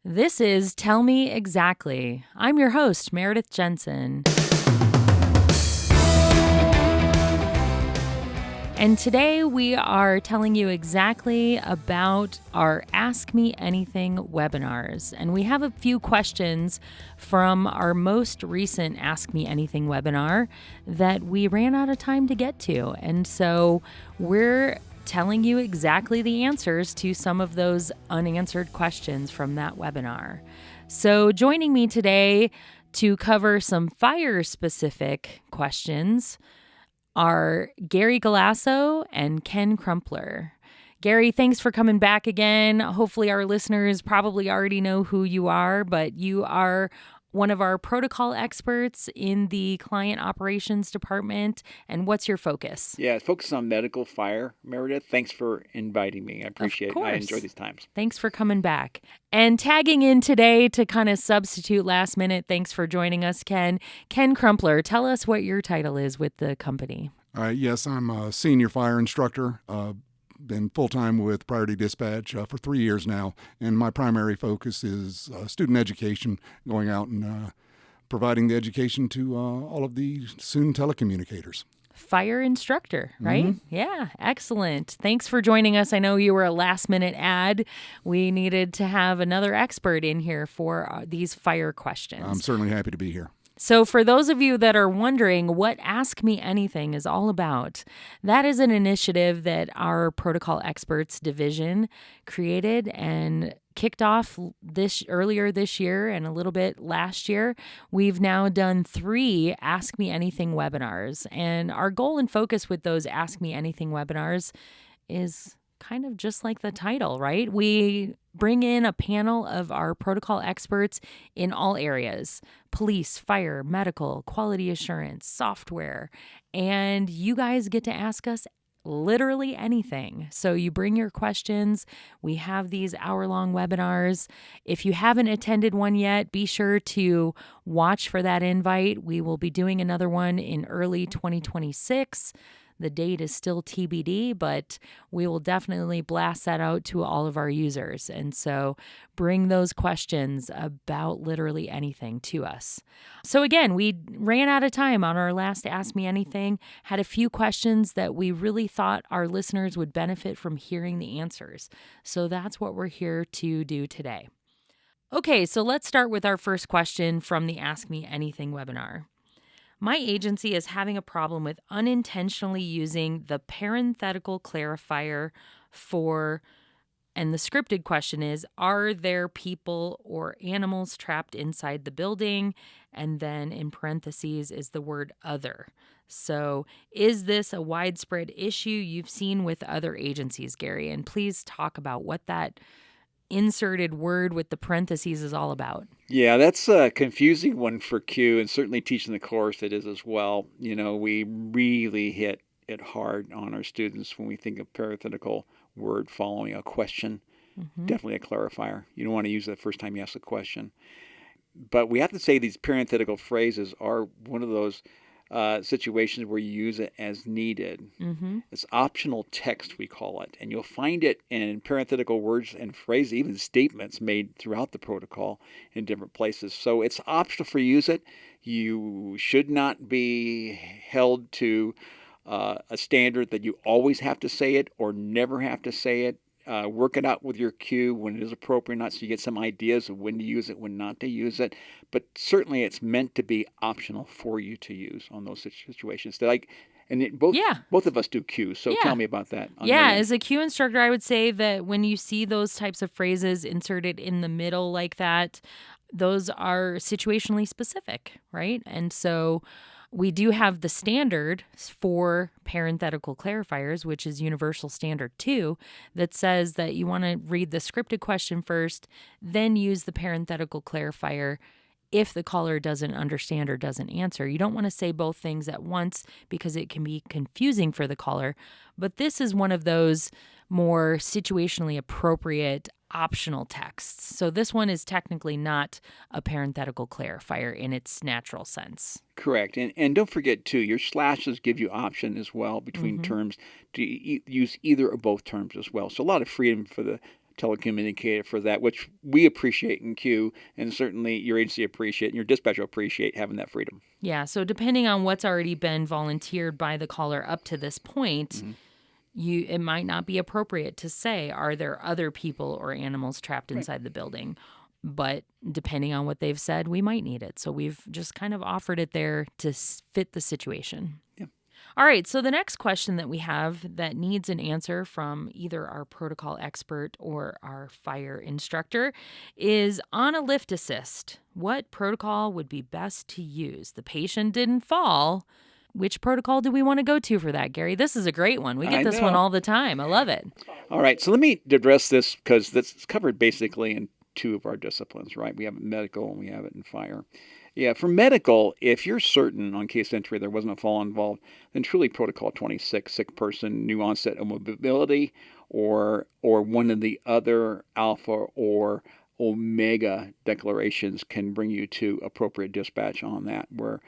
This is Tell Me Exactly. I'm your host, Meridith Jensen. And today we are telling you exactly about our Ask Me Anything webinars. And we have a few questions from our most recent Ask Me Anything webinar that we ran out of time to get to. And so we're telling you exactly the answers to some of those unanswered questions from that webinar. So joining me today to cover some fire-specific questions are Gary Galasso and Ken Crumpler. Gary, thanks for coming back again. Hopefully our listeners probably already know who you are, but you are one of our protocol experts in the client operations department. And what's your focus? Yeah, focus on medical fire, Meredith. Thanks for inviting me. I appreciate it. I enjoy these times. Thanks for coming back. And tagging in today to kind of substitute last minute, thanks for joining us, Ken. Ken Crumpler, tell us what your title is with the company. Yes, I'm a senior fire instructor. Been full-time with Priority Dispatch for 3 years now, and my primary focus is student education, going out and providing the education to all of the soon telecommunicators. Fire instructor, right? Mm-hmm. Yeah, excellent. Thanks for joining us. I know you were a last-minute ad. We needed to have another expert in here for these fire questions. I'm certainly happy to be here. So for those of you that are wondering what Ask Me Anything is all about, that is an initiative that our Protocol Experts division created and kicked off earlier this year and a little bit last year. We've now done 3 Ask Me Anything webinars, and our goal and focus with those Ask Me Anything webinars is kind of just like the title, right? We bring in a panel of our protocol experts in all areas: police, fire, medical, quality assurance, software, and you guys get to ask us literally anything. So you bring your questions. We have these hour-long webinars. If you haven't attended one yet, be sure to watch for that invite. We will be doing another one in early 2026. The date is still TBD, but we will definitely blast that out to all of our users. And so bring those questions about literally anything to us. So again, we ran out of time on our last Ask Me Anything, had a few questions that we really thought our listeners would benefit from hearing the answers. So that's what we're here to do today. Okay, so let's start with our first question from the Ask Me Anything webinar. My agency is having a problem with unintentionally using the parenthetical clarifier for, and the scripted question is, are there people or animals trapped inside the building? And then in parentheses is the word other. So is this a widespread issue you've seen with other agencies, Gary? And please talk about what that inserted word with the parentheses is all about. Yeah, that's a confusing one for Q, and certainly teaching the course it is as well. You know, we really hit it hard on our students when we think of parenthetical word following a question. Mm-hmm. Definitely a clarifier. You don't want to use it the first time you ask a question. But we have to say these parenthetical phrases are one of those situations where you use it as needed. Mm-hmm. It's optional text, we call it. And you'll find it in parenthetical words and phrases, even statements made throughout the protocol in different places. So it's optional for you to use it. You should not be held to a standard that you always have to say it or never have to say it. Work it out with your Q when it is appropriate or not, so you get some ideas of when to use it, when not to use it. But certainly it's meant to be optional for you to use on those situations. Both of us do Q, so tell me about that. Yeah, as a Q instructor, I would say that when you see those types of phrases inserted in the middle like that, those are situationally specific, right? And so we do have the standard for parenthetical clarifiers, which is Universal Standard 2, that says that you want to read the scripted question first, then use the parenthetical clarifier if the caller doesn't understand or doesn't answer. You don't want to say both things at once because it can be confusing for the caller. But this is one of those more situationally appropriate optional texts. So this one is technically not a parenthetical clarifier in its natural sense. Correct. And don't forget, too, your slashes give you option as well between terms to use either or both terms as well. So a lot of freedom for the telecommunicator for that, which we appreciate in Q, and certainly your agency appreciate and your dispatcher appreciate having that freedom. Yeah, so depending on what's already been volunteered by the caller up to this point, it might not be appropriate to say, are there other people or animals trapped inside the building? But depending on what they've said, we might need it. So we've just kind of offered it there to fit the situation. Yeah. All right, so the next question that we have that needs an answer from either our protocol expert or our fire instructor is, on a lift assist, what protocol would be best to use? The patient didn't fall. Which protocol do we want to go to for that, Gary? This is a great one. We get this one all the time. I love it. All right, so let me address this because that's covered basically in two of our disciplines, right? We have it in medical and we have it in fire. Yeah, for medical, if you're certain on case entry there wasn't a fall involved, then truly protocol 26, sick person, new onset of mobility, or one of the other alpha or omega declarations can bring you to appropriate dispatch on that, where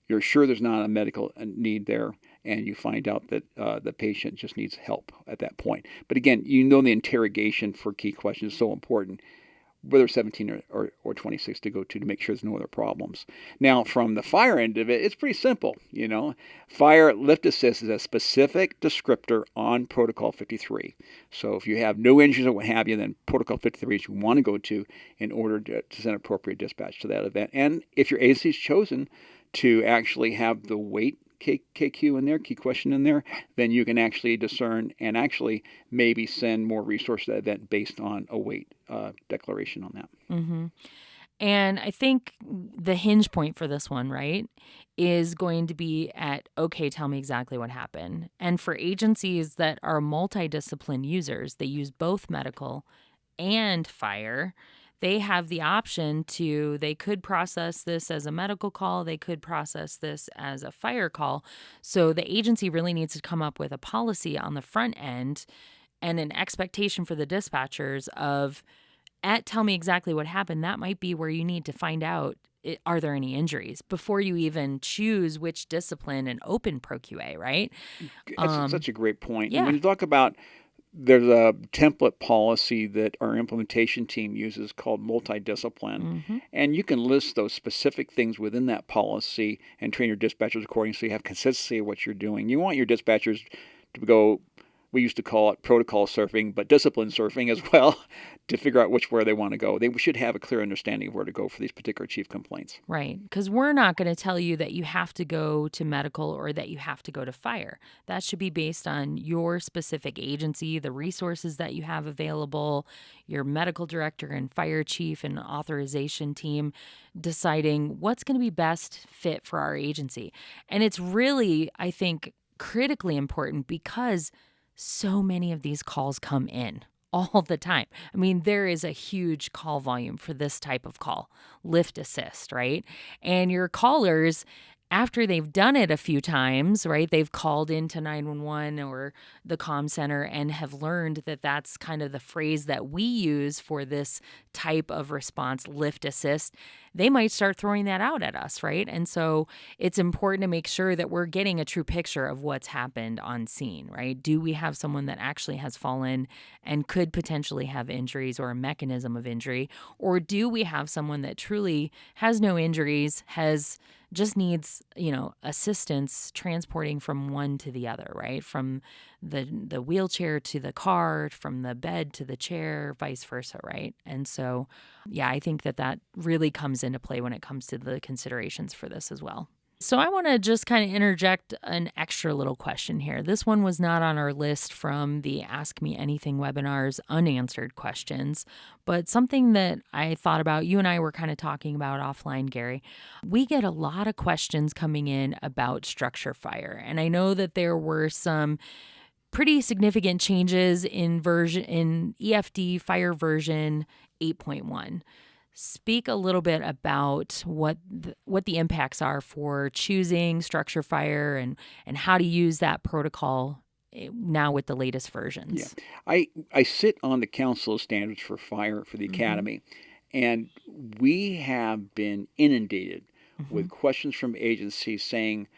you're sure there's not a medical need there, and you find out that the patient just needs help at that point. But again, the interrogation for key questions is so important, whether 17 or 26 to go to make sure there's no other problems. Now, from the fire end of it, it's pretty simple. Fire lift assist is a specific descriptor on Protocol 53. So if you have no injuries or what have you, then Protocol 53 is you want to go to in order to send appropriate dispatch to that event. And if your agency is chosen to actually have the weight KQ in there, key question in there, then you can actually discern and actually maybe send more resources to that event based on a weight declaration on that. Mm-hmm. And I think the hinge point for this one, right, is going to be at, okay, tell me exactly what happened. And for agencies that are multidiscipline users, they use both medical and fire, they have the option they could process this as a medical call, they could process this as a fire call. So the agency really needs to come up with a policy on the front end and an expectation for the dispatchers of, tell me exactly what happened. That might be where you need to find out, are there any injuries before you even choose which discipline and open ProQA, right? That's such a great point. Yeah. And when you talk about, there's a template policy that our implementation team uses called multidiscipline, and you can list those specific things within that policy and train your dispatchers accordingly so you have consistency of what you're doing. You want your dispatchers to go, we used to call it protocol surfing, but discipline surfing as well, to figure out where they want to go. They should have a clear understanding of where to go for these particular chief complaints. Right, because we're not going to tell you that you have to go to medical or that you have to go to fire. That should be based on your specific agency, the resources that you have available, your medical director and fire chief and authorization team deciding what's going to be best fit for our agency. And it's really, I think, critically important because so many of these calls come in all the time. I mean, there is a huge call volume for this type of call, lift assist, right? And your callers, after they've done it a few times, right, they've called into 911 or the comm center and have learned that that's kind of the phrase that we use for this type of response, lift assist, they might start throwing that out at us, right? And so it's important to make sure that we're getting a true picture of what's happened on scene, right? Do we have someone that actually has fallen and could potentially have injuries or a mechanism of injury? Or do we have someone that truly has no injuries, just needs, assistance transporting from one to the other, right? From the wheelchair to the car, from the bed to the chair, vice versa, right? And so, yeah, I think that really comes into play when it comes to the considerations for this as well. So I want to just kind of interject an extra little question here. This one was not on our list from the Ask Me Anything webinars unanswered questions, but something that I thought about, you and I were kind of talking about offline, Gary. We get a lot of questions coming in about structure fire, and I know that there were some pretty significant changes in EFD fire version 8.1. Speak a little bit about what the impacts are for choosing structure fire and how to use that protocol now with the latest versions. Yeah, I sit on the Council of Standards for Fire for the Academy, and we have been inundated with questions from agencies saying,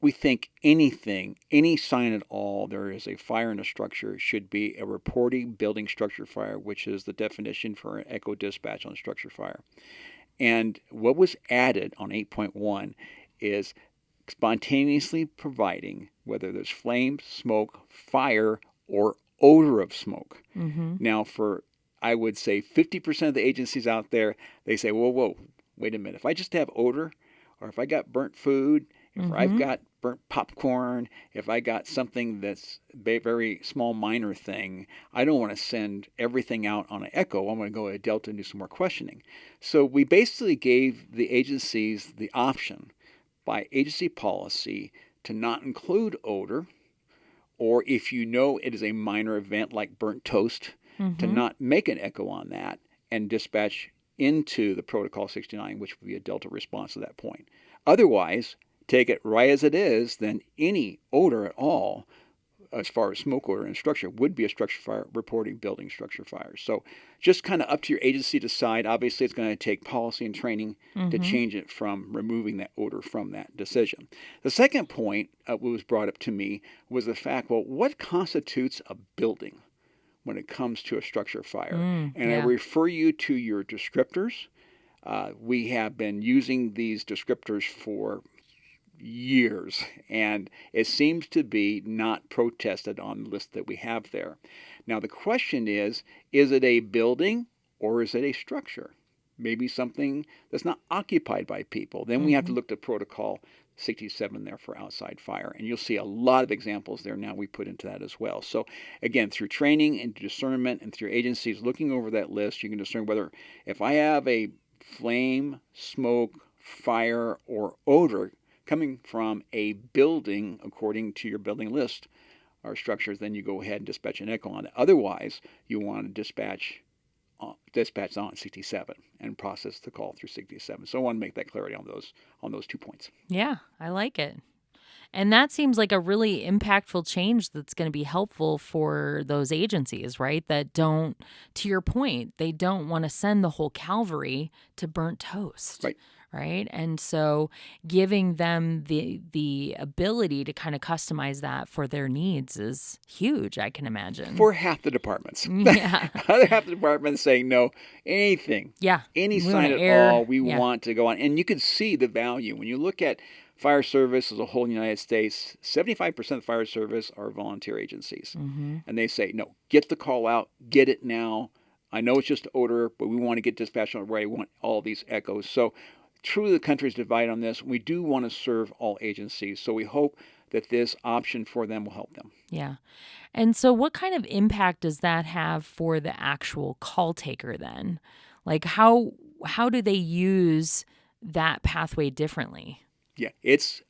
we think anything, any sign at all, there is a fire in a structure should be a reporting building structure fire, which is the definition for an echo dispatch on a structure fire. And what was added on 8.1 is spontaneously providing, whether there's flame, smoke, fire, or odor of smoke. Now, for, I would say, 50% of the agencies out there, they say, whoa, wait a minute. If I just have odor, or if I got burnt food, if I've got burnt popcorn, if I got something that's a very small minor thing, I don't want to send everything out on an echo. I'm going to go to Delta and do some more questioning. So we basically gave the agencies the option by agency policy to not include odor, or if you know it is a minor event like burnt toast, to not make an echo on that and dispatch into the Protocol 69, which would be a Delta response at that point. Otherwise, take it right as it is, then any odor at all, as far as smoke odor in a structure, would be a structure fire reporting building structure fire. So just kind of up to your agency to decide. Obviously, it's going to take policy and training to change it from removing that odor from that decision. The second point that was brought up to me was the fact, well, what constitutes a building when it comes to a structure fire? I refer you to your descriptors. We have been using these descriptors for years, and it seems to be not protested on the list that we have there. Now, the question is it a building or is it a structure? Maybe something that's not occupied by people. Then we have to look at Protocol 67 there for outside fire, and you'll see a lot of examples there now we put into that as well. So again, through training and discernment and through agencies looking over that list, you can discern whether, if I have a flame, smoke, fire, or odor coming from a building according to your building list or structures, then you go ahead and dispatch an echo on it. Otherwise, you want to dispatch on 67 and process the call through 67. So I want to make that clarity on those 2 points. Yeah, I like it. And that seems like a really impactful change that's going to be helpful for those agencies, right? That don't, to your point, they don't want to send the whole cavalry to burnt toast. Right. And so giving them the ability to kind of customize that for their needs is huge, I can imagine. For half the departments. Yeah. Other half the departments saying no, anything. Yeah. Any sign at all we want to go on. And you can see the value. When you look at fire service as a whole in the United States, 75% of fire service are volunteer agencies. And they say, no, get the call out, get it now. I know it's just odor, but we want to get dispatched on it right. We want all these echoes. So truly, the country is divided on this. We do want to serve all agencies, so we hope that this option for them will help them. Yeah. And so what kind of impact does that have for the actual call taker then? Like how do they use that pathway differently? Yeah, it's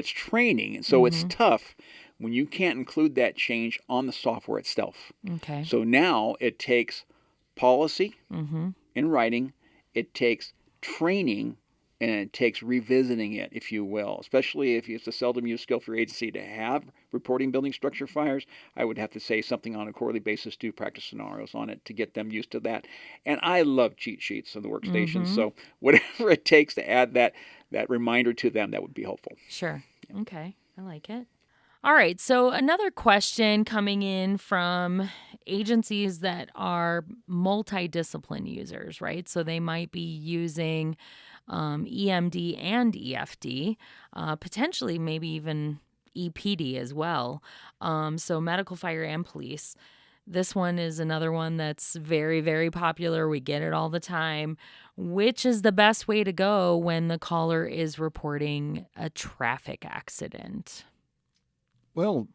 training, and so it's tough when you can't include that change on the software itself. Okay. So now it takes policy in writing, it takes training, and it takes revisiting it, if you will, especially if it's a seldom used skill for your agency to have reporting building structure fires. I would have to say something on a quarterly basis, do practice scenarios on it to get them used to that. And I love cheat sheets on the workstation, so whatever it takes to add that reminder to them, that would be helpful. Sure. Okay. I like it. All right. So another question coming in from agencies that are multidiscipline users, right? So they might be using EMD and EFD, potentially maybe even EPD as well. So medical, fire, and police. This one is another one that's very, very popular. We get it all the time. Which is the best way to go when the caller is reporting a traffic accident? Well,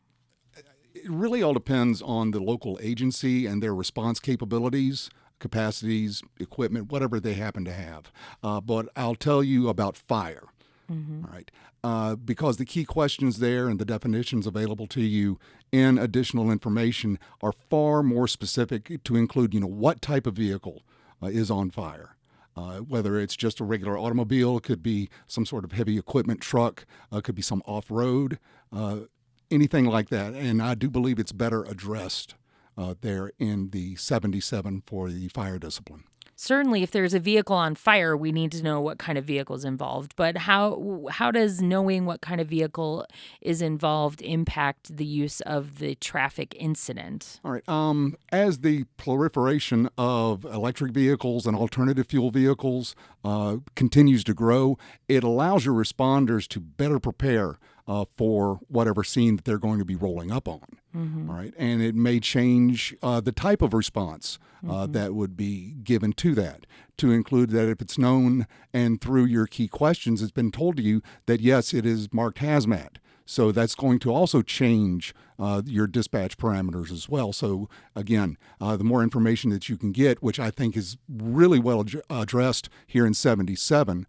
it really all depends on the local agency and their response capabilities, capacities, equipment, whatever they happen to have. But I'll tell you about fire. All right. Because the key questions there and the definitions available to you in additional information are far more specific to include, what type of vehicle is on fire. Whether it's just a regular automobile, it could be some sort of heavy equipment truck, could be some off-road, anything like that. And I do believe it's better addressed there in the 77 for the fire discipline. certainly if there's a vehicle on fire, we need to know what kind of vehicle is involved. But how does knowing what kind of vehicle is involved impact the use of the traffic incident? All right. As the proliferation of electric vehicles and alternative fuel vehicles continues to grow, it allows your responders to better prepare for whatever scene that they're going to be rolling up on. Mm-hmm. All right. And it may change the type of response that would be given to that, to include that if it's known and through your key questions, it's been told to you that, yes, it is marked hazmat. So that's going to also change your dispatch parameters as well. So again, the more information that you can get, which I think is really well addressed here in 77,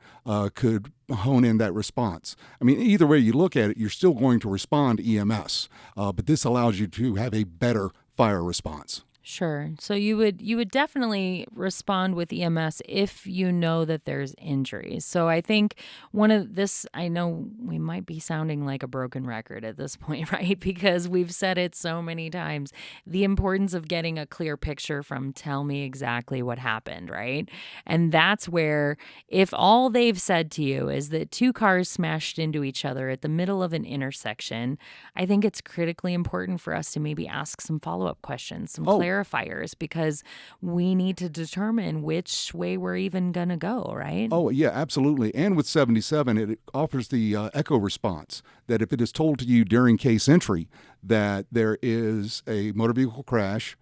could hone in that response. I mean, either way you look at it, you're still going to respond EMS, but this allows you to have a better fire response. Sure. So you would definitely respond with EMS if you know that there's injuries. So I think I know we might be sounding like a broken record at this point, right? Because we've said it so many times. The importance of getting a clear picture from tell me exactly what happened, right? And that's where if all they've said to you is that two cars smashed into each other at the middle of an intersection, I think it's critically important for us to maybe ask some follow-up questions, some clarifiers, because we need to determine which way we're even going to go, right? Oh, yeah, absolutely. And with 77, it offers the echo response that if it is told to you during case entry that there is a motor vehicle crash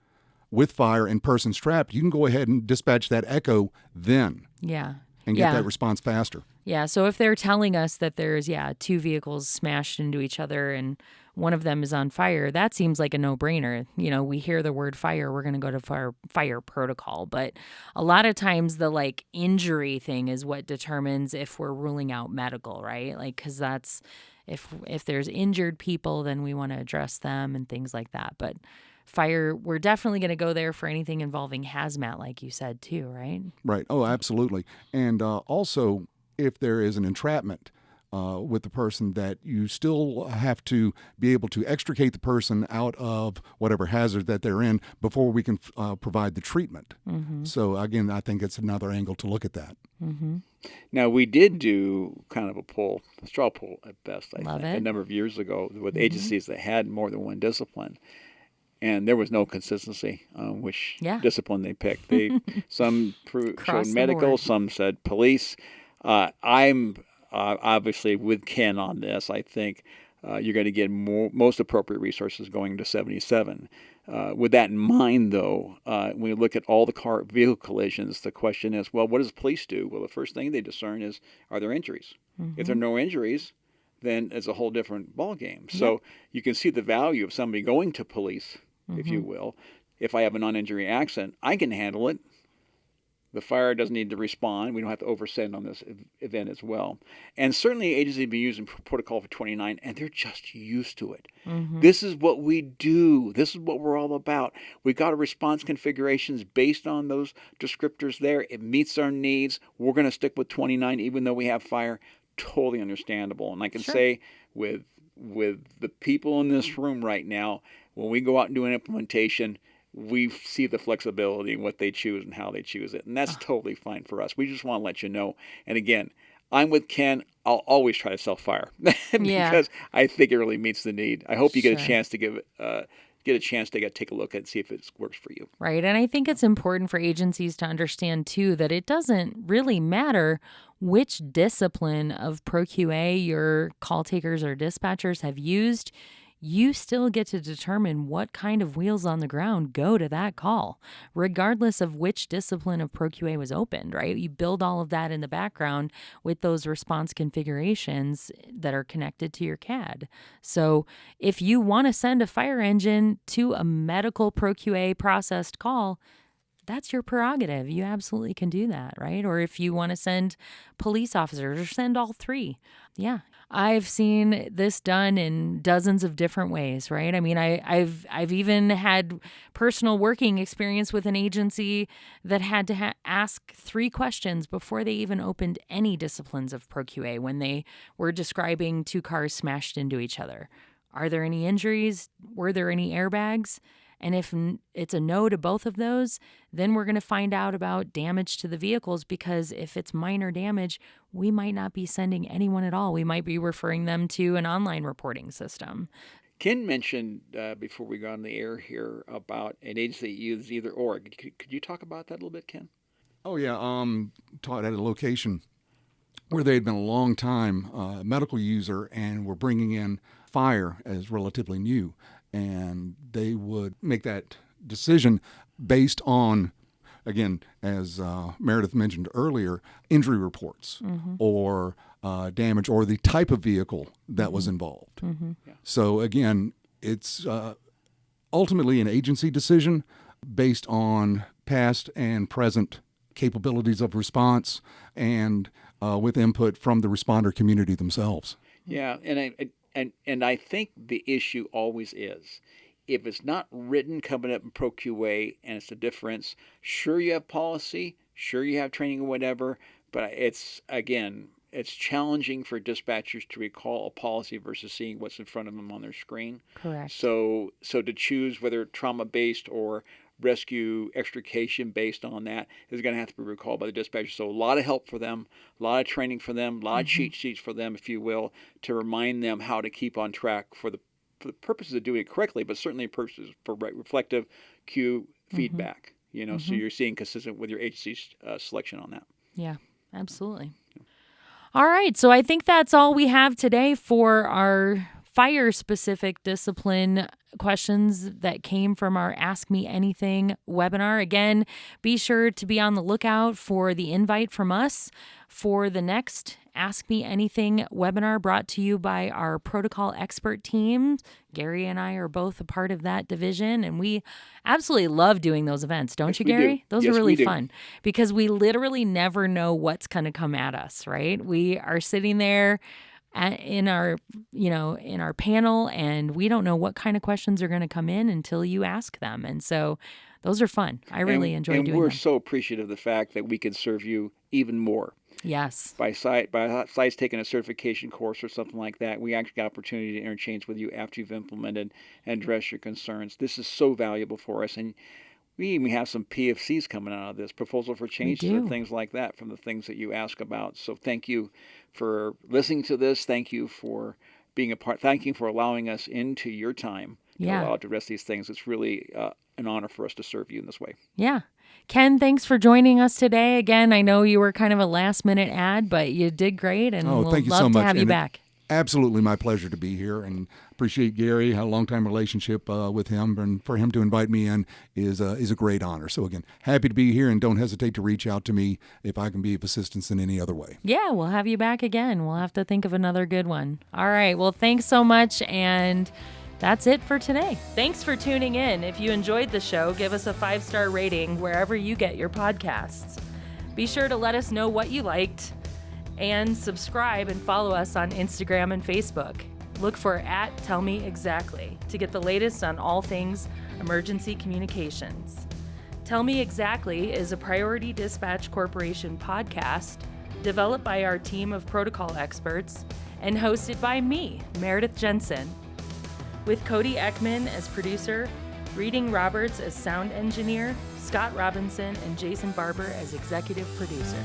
with fire and persons trapped, you can go ahead and dispatch that echo then. Yeah. And get that response faster. Yeah, so if they're telling us that there's, two vehicles smashed into each other and one of them is on fire, that seems like a no-brainer. You know, we hear the word fire, we're going to go to fire protocol. But a lot of times the, injury thing is what determines if we're ruling out medical, right? Because that's, if there's injured people, then we want to address them and things like that. But fire, we're definitely going to go there for anything involving hazmat, like you said, too, right? Right. Oh, absolutely. And also, if there is an entrapment with the person, that you still have to be able to extricate the person out of whatever hazard that they're in before we can provide the treatment. Mm-hmm. So, again, I think it's another angle to look at that. Mm-hmm. Now, we did do kind of a straw poll at best, I think, it. a number of years ago with agencies that had more than one discipline. And there was no consistency on which discipline they picked. Some showed medical, some said police. I'm obviously with Ken on this. I think you're going to get most appropriate resources going to 77. With that in mind, though, when we look at all the vehicle collisions, the question is, well, what does police do? Well, the first thing they discern is, are there injuries? Mm-hmm. If there are no injuries, then it's a whole different ballgame. Yep. So you can see the value of somebody going to police, if you will. If I have a non-injury accident, I can handle it. The fire doesn't need to respond. We don't have to oversend on this event as well. And certainly agencies have been using protocol for 29, and they're just used to it. Mm-hmm. This is what we do. This is what we're all about. We've got our response configurations based on those descriptors there. It meets our needs. We're going to stick with 29 even though we have fire. Totally understandable. And I can say with the people in this room right now, when we go out and do an implementation, we see the flexibility in what they choose and how they choose it. And that's totally fine for us. We just want to let you know. And again, I'm with Ken. I'll always try to self-fire because I think it really meets the need. I hope you get a chance to take a look at it and see if it works for you. Right. And I think it's important for agencies to understand, too, that it doesn't really matter which discipline of ProQA your call takers or dispatchers have used. You still get to determine what kind of wheels on the ground go to that call, regardless of which discipline of ProQA was opened, right? You build all of that in the background with those response configurations that are connected to your CAD. So if you want to send a fire engine to a medical ProQA processed call, that's your prerogative. You absolutely can do that, right? Or if you want to send police officers or send all three. Yeah. I've seen this done in dozens of different ways, right? I mean, I've even had personal working experience with an agency that had to ask 3 questions before they even opened any disciplines of ProQA when they were describing 2 cars smashed into each other. Are there any injuries? Were there any airbags? And if it's a no to both of those, then we're going to find out about damage to the vehicles, because if it's minor damage, we might not be sending anyone at all. We might be referring them to an online reporting system. Ken mentioned before we got on the air here about an agency that uses either or. Could you talk about that a little bit, Ken? Oh, yeah. Taught at a location where they had been a long time medical user and were bringing in fire as relatively new. And they would make that decision based on, again, as Meridith mentioned earlier, injury reports or damage or the type of vehicle that was involved. Yeah. So, again, it's ultimately an agency decision based on past and present capabilities of response and with input from the responder community themselves. Yeah, and I think the issue always is, if it's not written coming up in Pro QA and it's a difference, sure you have policy, sure you have training or whatever, but it's challenging for dispatchers to recall a policy versus seeing what's in front of them on their screen. Correct. So to choose whether trauma-based or rescue extrication based on that is going to have to be recalled by the dispatcher. So a lot of help for them, a lot of training for them, a lot of cheat sheets for them, if you will, to remind them how to keep on track for the purposes of doing it correctly, but certainly purposes for reflective cue feedback. So you're seeing consistent with your agency's selection on that. Yeah, absolutely. All right, so I think that's all we have today for our fire-specific discipline questions that came from our Ask Me Anything webinar. Again, be sure to be on the lookout for the invite from us for the next Ask Me Anything webinar brought to you by our protocol expert team. Gary and I are both a part of that division, and we absolutely love doing those events, don't you, Gary? Do. Those Yes, are really we do. fun because we literally never know what's going to come at us, right? We are sitting there in our panel, and we don't know what kind of questions are going to come in until you ask them. And so those are fun. I really enjoy doing them. And we're so appreciative of the fact that we can serve you even more. Yes. By sites taking a certification course or something like that, we actually got opportunity to interchange with you after you've implemented and address your concerns. This is so valuable for us. And we even have some PFCs coming out of this, proposal for changes and things like that, from the things that you ask about. So thank you for listening to this. Thank you for being a part. Thank you for allowing us into your time to allow us to address these things. It's really an honor for us to serve you in this way. Yeah. Ken, thanks for joining us today. Again, I know you were kind of a last-minute ad, but you did great, and we'll thank you love so to much. have you back. Absolutely my pleasure to be here, and appreciate Gary. Had a long-time relationship with him, and for him to invite me in is a great honor. So again, happy to be here, and don't hesitate to reach out to me if I can be of assistance in any other way. Yeah, we'll have you back again. We'll have to think of another good one. All right, well, thanks so much, and that's it for today. Thanks for tuning in. If you enjoyed the show, give us a 5-star rating wherever you get your podcasts. Be sure to let us know what you liked, and subscribe and follow us on Instagram and Facebook. Look for @TellMeExactly to get the latest on all things emergency communications. Tell Me Exactly is a Priority Dispatch Corporation podcast developed by our team of protocol experts and hosted by me, Meridith Jensen, with Cody Ekman as producer, Reading Roberts as sound engineer, Scott Robinson and Jason Barber as executive producers.